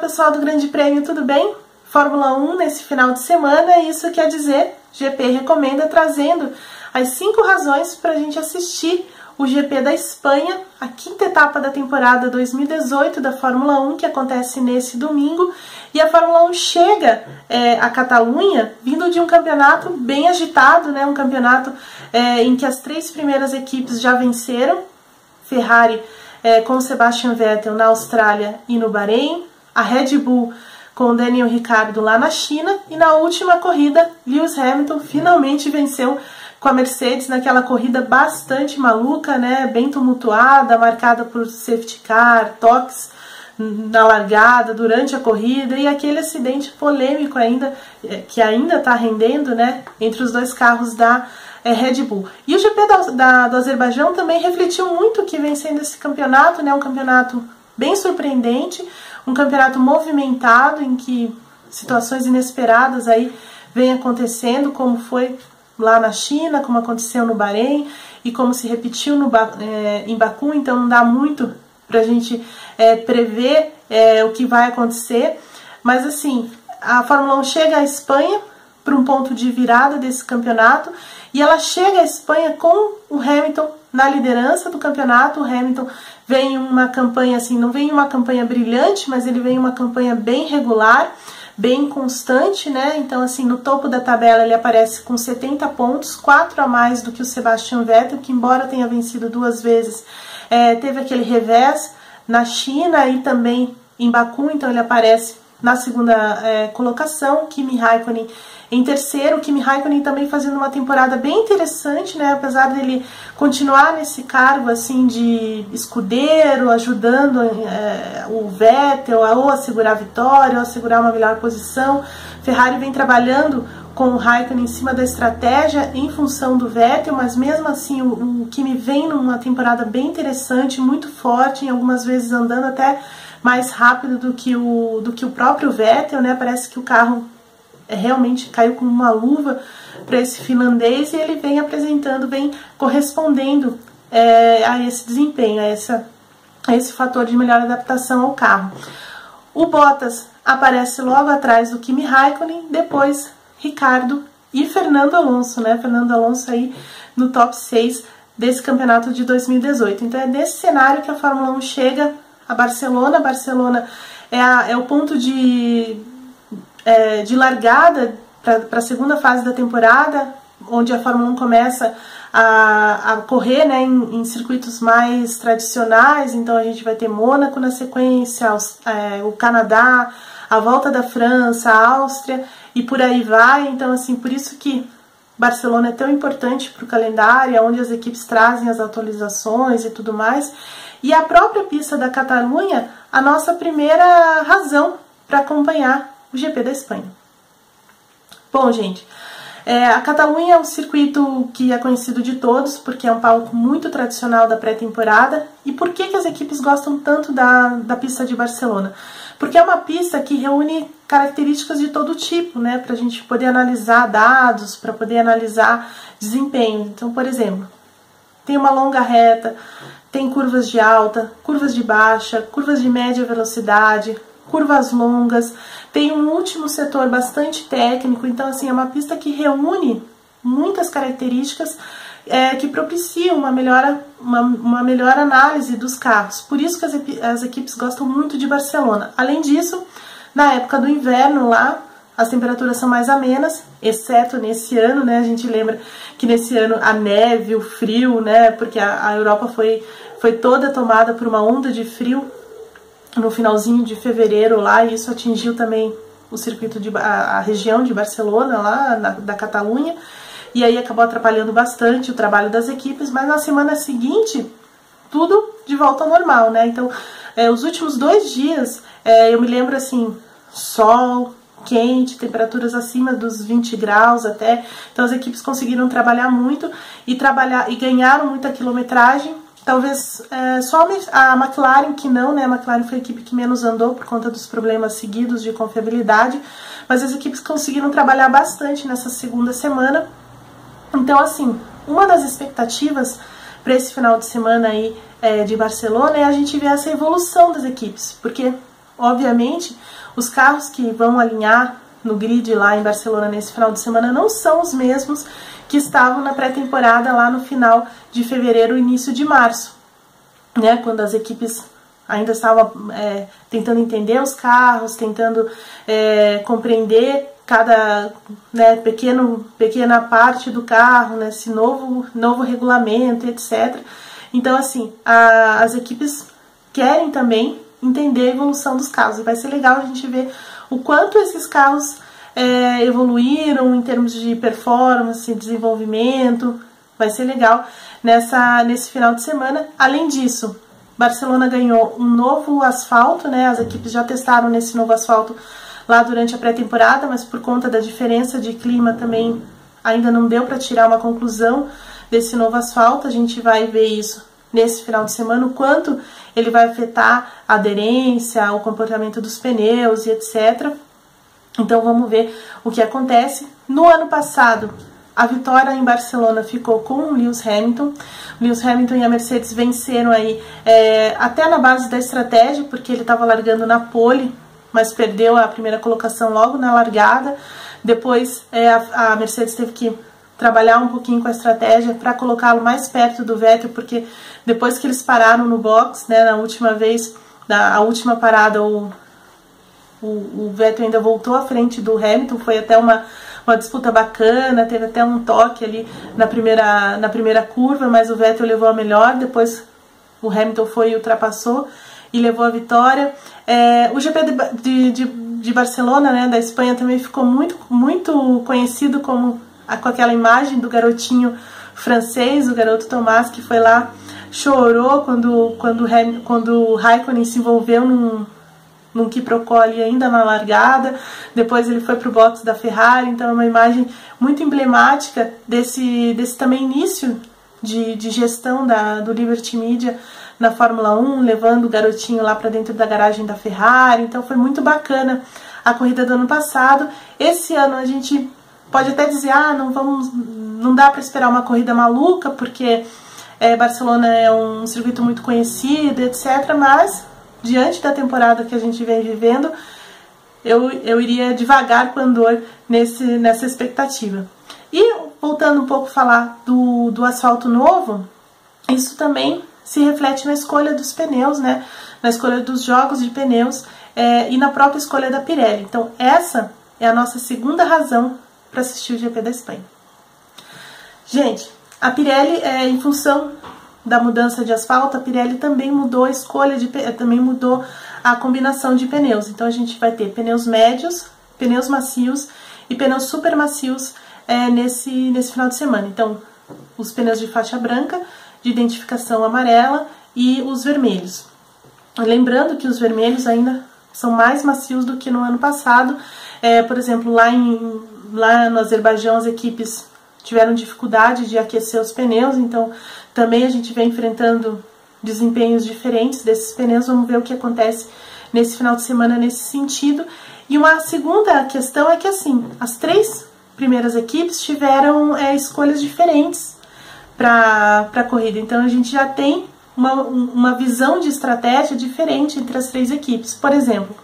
pessoal do Grande Prêmio, tudo bem? Fórmula 1 nesse final de semana, isso quer dizer, GP Recomenda trazendo as 5 razões para a gente assistir o GP da Espanha, a 5ª etapa da temporada 2018 da Fórmula 1, que acontece nesse domingo. E a Fórmula 1 chega à Catalunha vindo de um campeonato bem agitado, né? Um campeonato em que as 3 primeiras equipes já venceram. Ferrari com Sebastian Vettel na Austrália e no Bahrein, a Red Bull com o Daniel Ricciardo lá na China, e na última corrida, Lewis Hamilton finalmente venceu com a Mercedes naquela corrida bastante maluca, né, bem tumultuada, marcada por safety car, toques na largada, durante a corrida, e aquele acidente polêmico ainda, que ainda está rendendo, né, entre os 2 carros da Red Bull. E o GP do Azerbaijão também refletiu muito o que vem sendo esse campeonato, né, um campeonato bem surpreendente, um campeonato movimentado, em que situações inesperadas aí vêm acontecendo, como foi lá na China, como aconteceu no Bahrein e como se repetiu em Baku. Então não dá muito para a gente prever o que vai acontecer, mas assim, a Fórmula 1 chega à Espanha para um ponto de virada desse campeonato, e ela chega à Espanha com o Hamilton na liderança do campeonato. O Hamilton vem uma campanha assim, não vem uma campanha brilhante, mas ele vem uma campanha bem regular, bem constante, né? Então assim, no topo da tabela ele aparece com 70 pontos, 4 a mais do que o Sebastian Vettel, que embora tenha vencido 2 vezes, teve aquele revés na China e também em Baku, então ele aparece na 2ª colocação. Kimi Raikkonen em 3º, Kimi Raikkonen também fazendo uma temporada bem interessante, né? Apesar dele continuar nesse cargo assim de escudeiro, ajudando o Vettel ou a segurar a vitória, ou a segurar uma melhor posição. Ferrari vem trabalhando com o Raikkonen em cima da estratégia em função do Vettel, mas mesmo assim o Kimi vem numa temporada bem interessante, muito forte, em algumas vezes andando até mais rápido do que o próprio Vettel, né? Parece que o carro realmente caiu como uma luva para esse finlandês, e ele vem apresentando, vem correspondendo a esse desempenho, a esse fator de melhor adaptação ao carro. O Bottas aparece logo atrás do Kimi Raikkonen, depois Ricciardo e Fernando Alonso, né? Fernando Alonso aí no top 6 desse campeonato de 2018. Então é nesse cenário que a Fórmula 1 chega a Barcelona. Barcelona é o ponto de largada para a 2ª fase da temporada, onde a Fórmula 1 começa a correr, né, em circuitos mais tradicionais. Então a gente vai ter Mônaco na sequência, o Canadá, a volta da França, a Áustria e por aí vai. Então assim, por isso que Barcelona é tão importante para o calendário, onde as equipes trazem as atualizações e tudo mais. E a própria pista da Catalunha, a nossa primeira razão para acompanhar o GP da Espanha. Bom, gente, a Catalunha é um circuito que é conhecido de todos, porque é um palco muito tradicional da pré-temporada. E por que as equipes gostam tanto da pista de Barcelona? Porque é uma pista que reúne características de todo tipo, né, para a gente poder analisar dados, para poder analisar desempenho. Então, por exemplo, tem uma longa reta, tem curvas de alta, curvas de baixa, curvas de média velocidade, curvas longas, tem um último setor bastante técnico. Então assim, é uma pista que reúne muitas características que propiciam uma melhor análise dos carros. Por isso que as equipes gostam muito de Barcelona. Além disso, na época do inverno lá, as temperaturas são mais amenas, exceto nesse ano, né? A gente lembra que nesse ano a neve, o frio, né? Porque a Europa foi toda tomada por uma onda de frio no finalzinho de fevereiro lá, e isso atingiu também o circuito a região de Barcelona, lá da Catalunha, e aí acabou atrapalhando bastante o trabalho das equipes. Mas na semana seguinte, tudo de volta ao normal, né? Então, os últimos 2 dias, eu me lembro assim, sol quente, temperaturas acima dos 20 graus até. Então as equipes conseguiram trabalhar muito e ganharam muita quilometragem. Talvez só a McLaren que não, né? A McLaren foi a equipe que menos andou por conta dos problemas seguidos de confiabilidade, mas as equipes conseguiram trabalhar bastante nessa 2ª semana. Então assim, uma das expectativas para esse final de semana aí de Barcelona é a gente ver essa evolução das equipes, porque Obviamente, os carros que vão alinhar no grid lá em Barcelona nesse final de semana não são os mesmos que estavam na pré-temporada lá no final de fevereiro, início de março, né? Quando as equipes ainda estavam tentando entender os carros, tentando compreender cada, né, pequena parte do carro, nesse novo regulamento, etc. Então, assim, as equipes querem também entender a evolução dos carros. E vai ser legal a gente ver o quanto esses carros evoluíram em termos de performance, desenvolvimento. Vai ser legal nesse final de semana. Além disso, Barcelona ganhou um novo asfalto, né? As equipes já testaram nesse novo asfalto lá durante a pré-temporada, mas por conta da diferença de clima também ainda não deu para tirar uma conclusão desse novo asfalto. A gente vai ver isso nesse final de semana, o quanto ele vai afetar a aderência, o comportamento dos pneus e etc. Então vamos ver o que acontece. No ano passado, a vitória em Barcelona ficou com o Lewis Hamilton. O Lewis Hamilton e a Mercedes venceram aí até na base da estratégia, porque ele estava largando na pole, mas perdeu a primeira colocação logo na largada. Depois a Mercedes teve que trabalhar um pouquinho com a estratégia para colocá-lo mais perto do Vettel, porque depois que eles pararam no box, né, na última vez, a última parada, o Vettel ainda voltou à frente do Hamilton. Foi até uma disputa bacana, teve até um toque ali na primeira curva, mas o Vettel levou a melhor. Depois o Hamilton foi e ultrapassou e levou a vitória. O GP de Barcelona, né, da Espanha, também ficou muito conhecido com aquela imagem do garotinho francês, o garoto Tomás, que foi lá, chorou quando o Raikkonen se envolveu num quiprocó ali ainda na largada. Depois ele foi para o box da Ferrari. Então é uma imagem muito emblemática desse também início de gestão do Liberty Media na Fórmula 1, levando o garotinho lá para dentro da garagem da Ferrari. Então foi muito bacana a corrida do ano passado. Esse ano a gente pode até dizer, não dá para esperar uma corrida maluca, porque Barcelona é um circuito muito conhecido, etc. Mas diante da temporada que a gente vem vivendo, eu iria devagar com andor nessa expectativa. E voltando um pouco a falar do asfalto novo, isso também se reflete na escolha dos pneus, né? Na escolha dos jogos de pneus e na própria escolha da Pirelli. Então essa é a nossa segunda razão para assistir o GP da Espanha. Gente, a Pirelli, em função da mudança de asfalto, a Pirelli também mudou a escolha também mudou a combinação de pneus. Então a gente vai ter pneus médios, pneus macios e pneus super macios nesse final de semana. Então, os pneus de faixa branca, de identificação amarela, e os vermelhos. Lembrando que os vermelhos ainda são mais macios do que no ano passado. Por exemplo, lá no Azerbaijão as equipes tiveram dificuldade de aquecer os pneus, então também a gente vem enfrentando desempenhos diferentes desses pneus. Vamos ver o que acontece nesse final de semana nesse sentido. E uma segunda questão é que, assim, as três primeiras equipes tiveram escolhas diferentes para a corrida, então a gente já tem uma visão de estratégia diferente entre as três equipes. Por exemplo,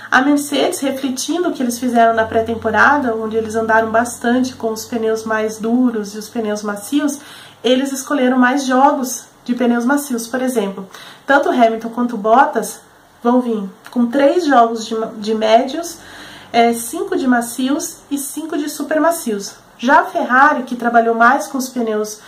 a Mercedes, refletindo o que eles fizeram na pré-temporada, onde eles andaram bastante com os pneus mais duros e os pneus macios, eles escolheram mais jogos de pneus macios. Por exemplo, tanto o Hamilton quanto o Bottas vão vir com 3 jogos de médios, 5 de macios e 5 de super macios. Já a Ferrari, que trabalhou mais com os pneus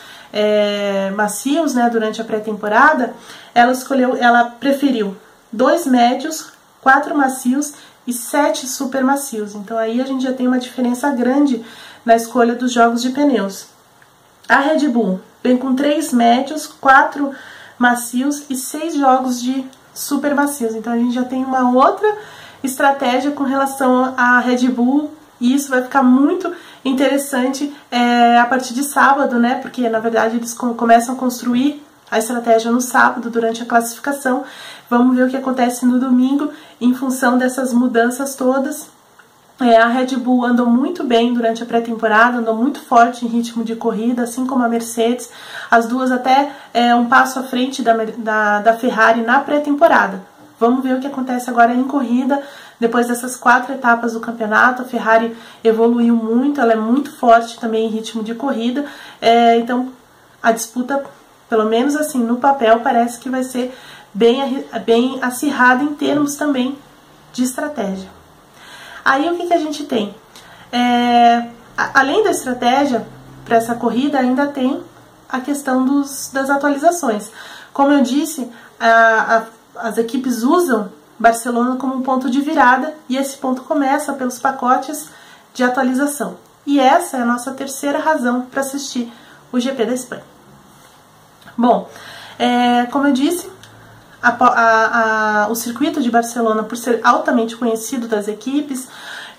macios, né, durante a pré-temporada, ela preferiu 2 médios, 4 macios e 7 super macios. Então aí a gente já tem uma diferença grande na escolha dos jogos de pneus. A Red Bull vem com 3 médios, 4 macios e 6 jogos de super macios. Então a gente já tem uma outra estratégia com relação à Red Bull, e isso vai ficar muito interessante a partir de sábado, né? Porque na verdade eles começam a construir a estratégia no sábado, durante a classificação. Vamos ver o que acontece no domingo em função dessas mudanças todas. A Red Bull andou muito bem durante a pré-temporada, andou muito forte em ritmo de corrida, assim como a Mercedes, as duas até um passo à frente da Ferrari na pré-temporada. Vamos ver o que acontece agora em corrida. Depois dessas 4 etapas do campeonato, a Ferrari evoluiu muito, ela é muito forte também em ritmo de corrida. Então a disputa, pelo menos assim no papel, parece que vai ser bem acirrada em termos também de estratégia. Aí o que a gente tem? Além da estratégia para essa corrida, ainda tem a questão das atualizações. Como eu disse, as equipes usam Barcelona como um ponto de virada, e esse ponto começa pelos pacotes de atualização. E essa é a nossa terceira razão para assistir o GP da Espanha. Bom, como eu disse, o circuito de Barcelona, por ser altamente conhecido das equipes,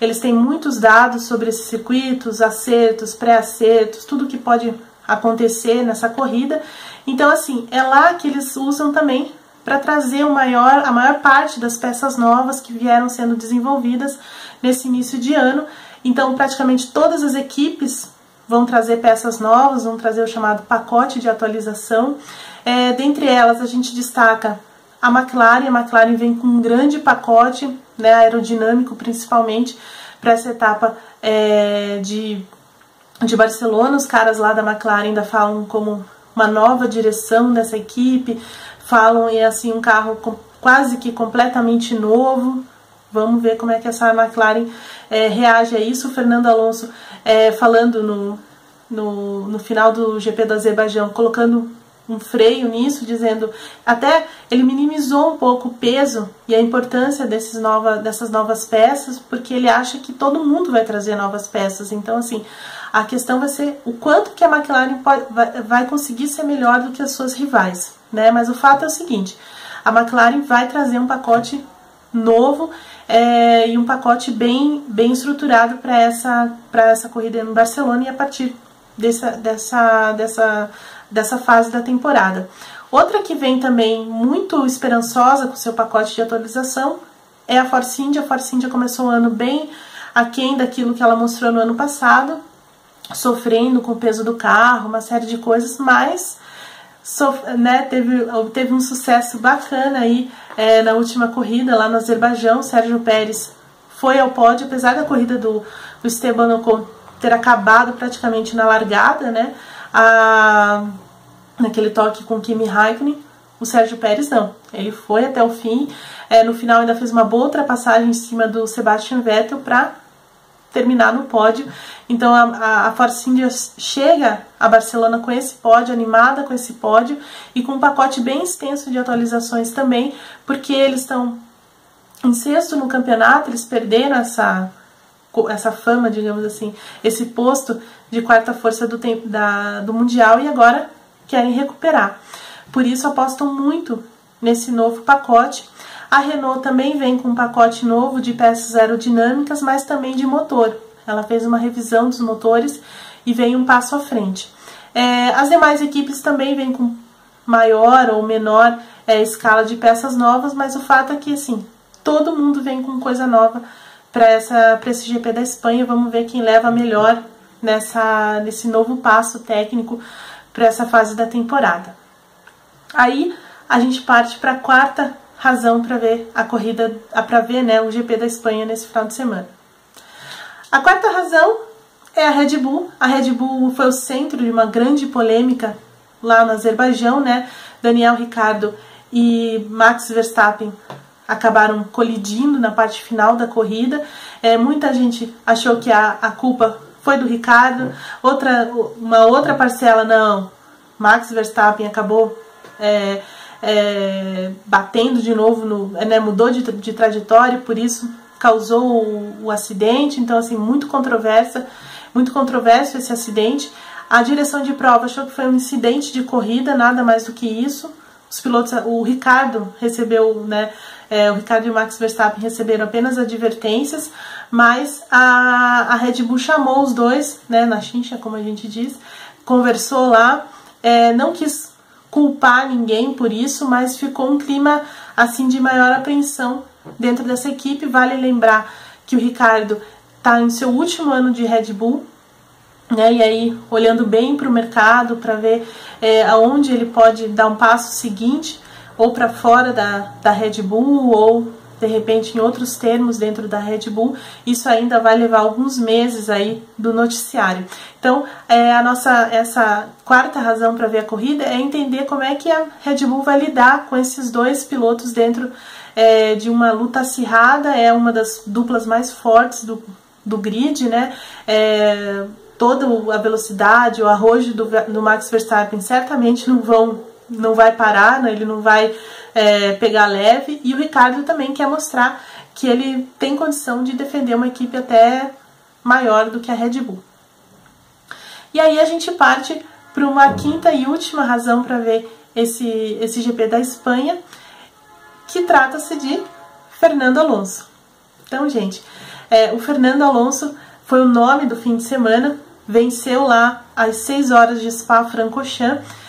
eles têm muitos dados sobre esses circuitos, acertos, pré-acertos, tudo que pode acontecer nessa corrida. Então, assim, é lá que eles usam também para trazer a maior parte das peças novas que vieram sendo desenvolvidas nesse início de ano. Então, praticamente todas as equipes vão trazer peças novas, vão trazer o chamado pacote de atualização. Dentre elas, a gente destaca a McLaren vem com um grande pacote, né, aerodinâmico principalmente, para essa etapa de Barcelona. Os caras lá da McLaren ainda falam como uma nova direção dessa equipe, falam assim um carro quase que completamente novo. Vamos ver como é que essa McLaren reage a isso. O Fernando Alonso falando no final do GP do Azerbaijão, colocando um freio nisso, dizendo, até ele minimizou um pouco o peso e a importância dessas novas peças, porque ele acha que todo mundo vai trazer novas peças. Então, assim, a questão vai ser o quanto que a McLaren vai conseguir ser melhor do que as suas rivais, né? Mas o fato é o seguinte, a McLaren vai trazer um pacote novo e um pacote bem estruturado para essa corrida em Barcelona, e a partir dessa fase da temporada. Outra que vem também muito esperançosa com seu pacote de atualização é a Force India. A Force India começou o ano bem aquém daquilo que ela mostrou no ano passado, sofrendo com o peso do carro, uma série de coisas, mas teve um sucesso bacana aí na última corrida lá no Azerbaijão. Sérgio Pérez foi ao pódio, apesar da corrida do Esteban Ocon ter acabado praticamente na largada, né? Naquele toque com Kimi Raikkonen. O Sérgio Pérez não, ele foi até o fim, no final ainda fez uma boa ultrapassagem em cima do Sebastian Vettel para terminar no pódio. Então a Force India chega a Barcelona com esse pódio, animada com esse pódio e com um pacote bem extenso de atualizações também, porque eles estão em sexto no campeonato, eles perderam essa fama, digamos assim, esse posto de quarta força do Mundial, e agora querem recuperar. Por isso apostam muito nesse novo pacote. A Renault também vem com um pacote novo de peças aerodinâmicas, mas também de motor. Ela fez uma revisão dos motores e vem um passo à frente. As demais equipes também vêm com maior ou menor escala de peças novas, mas o fato é que assim, todo mundo vem com coisa nova para esse GP da Espanha. Vamos ver quem leva melhor nesse novo passo técnico para essa fase da temporada. Aí a gente parte para a quarta razão para ver a corrida, para ver, né, o GP da Espanha nesse final de semana. A quarta razão é a Red Bull. A Red Bull foi o centro de uma grande polêmica lá no Azerbaijão, né? Daniel Ricciardo e Max Verstappen acabaram colidindo na parte final da corrida. Muita gente achou que a culpa foi do Ricciardo, uma outra parcela não, Max Verstappen acabou batendo de novo, mudou de trajetória, por isso causou o acidente. Então assim, muito controverso esse acidente. A direção de prova achou que foi um incidente de corrida, nada mais do que isso. Os pilotos, o Ricciardo recebeu, né, o Ricciardo e o Max Verstappen receberam apenas advertências, mas a Red Bull chamou os dois, né, na chincha, como a gente diz, conversou lá, não quis culpar ninguém por isso, mas ficou um clima assim de maior apreensão dentro dessa equipe. Vale lembrar que o Ricciardo está em seu último ano de Red Bull, né, e aí olhando bem para o mercado para ver aonde ele pode dar um passo seguinte. ou para fora da Red Bull, ou de repente em outros termos dentro da Red Bull. Isso ainda vai levar alguns meses aí do noticiário. Então, essa quarta razão para ver a corrida é entender como é que a Red Bull vai lidar com esses dois pilotos dentro de uma luta acirrada. É uma das duplas mais fortes do grid, né? Toda a velocidade, o arrojo do Max Verstappen certamente não vai parar, né? Ele não vai pegar leve, e o Ricciardo também quer mostrar que ele tem condição de defender uma equipe até maior do que a Red Bull. E aí a gente parte para uma quinta e última razão para ver esse GP da Espanha, que trata-se de Fernando Alonso. Então, gente, o Fernando Alonso foi o nome do fim de semana, venceu lá às 6 horas de Spa-Francorchamps,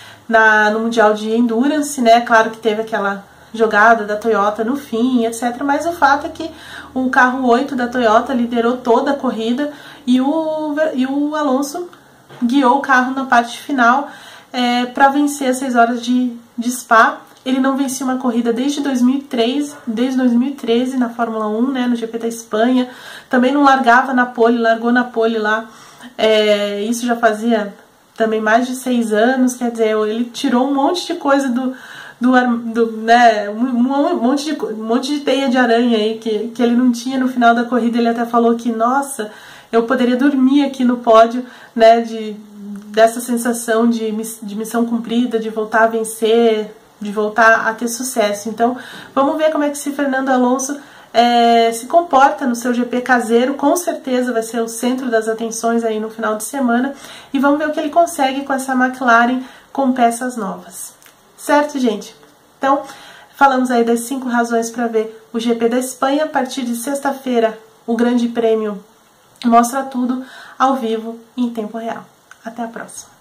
no Mundial de Endurance, né? Claro que teve aquela jogada da Toyota no fim, etc. Mas o fato é que o carro 8 da Toyota liderou toda a corrida e o Alonso guiou o carro na parte final para vencer as 6 horas de Spa. Ele não vencia uma corrida desde 2013 na Fórmula 1, né, no GP da Espanha. Também não largava na pole, largou na pole lá. Isso já fazia também mais de 6 anos, quer dizer, ele tirou um monte de coisa né, um monte de teia de aranha aí que ele não tinha no final da corrida. Ele até falou que, nossa, eu poderia dormir aqui no pódio, né, dessa sensação de missão cumprida, de voltar a vencer, de voltar a ter sucesso. Então, vamos ver como é que esse Fernando Alonso se comporta no seu GP caseiro. Com certeza vai ser o centro das atenções aí no final de semana, e vamos ver o que ele consegue com essa McLaren com peças novas. Certo, gente? Então, falamos aí das 5 razões para ver o GP da Espanha. A partir de sexta-feira, o Grande Prêmio mostra tudo ao vivo em tempo real. Até a próxima!